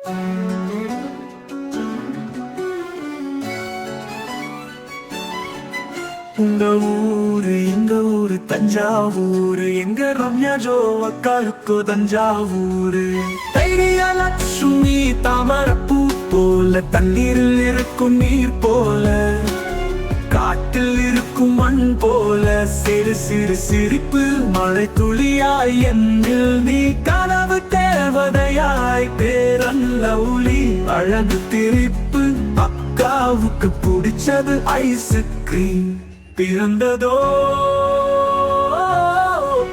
உங்க ஊரு எங்க ஊரு தஞ்சாவூரு, எங்க ரம்யா ஜோ அக்காளுக்கோ தஞ்சாவூரு. தைரிய லட்சுமி தாமரப்பூ போல, தண்ணீரில் இருக்கும் நீர் போல, காட்டில் இருக்கும் மண் போல, சிறு சிறு சிரிப்பு மழை துளியாய் என்னில் நீ கனவு தேவதையாய், பேரல்ல ஒளி அழகு திரிப்பு, அக்காவுக்கு பிடிச்சது ஐஸ் கிரீம். பிறந்ததோ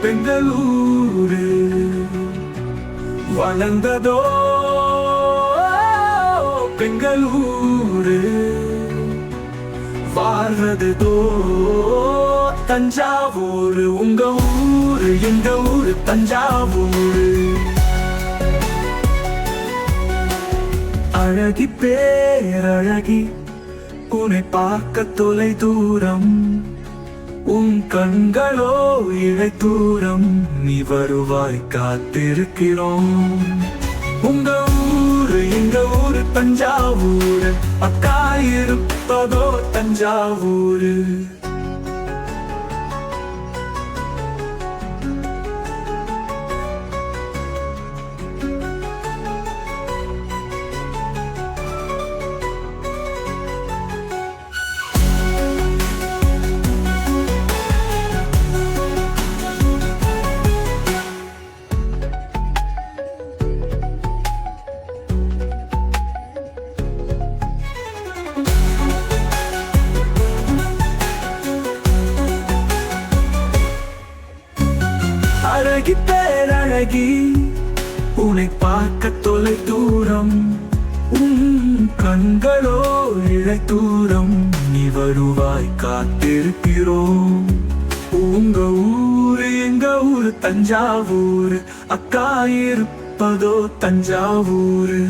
பெங்களூரு, வளர்ந்ததோ பெங்களூரு, வாழ்றதோ தஞ்சாவூரு. உங்க ஊரு எங்க ஊரு தஞ்சாவூரு. அழகி பேரழகி உன்னை பார்க்க தொலை தூரம், உன் கண்களோ இழை தூரம், நீ வருவாய் காத்திருக்கிறோம். உங்க ஊரு எங்க ஊரு தஞ்சாவூரு, அக்கா இருப்பதோ தஞ்சாவூரு. அழகி பேரழகி உன்னை பார்க்க தொலை தூரம், உன் கண்களோ இழை தூரம், நீ வருவாய் காத்திருக்கிறோம். உங்க ஊரு எங்க ஊரு தஞ்சாவூரு, அக்கா இருப்பதோ தஞ்சாவூரு.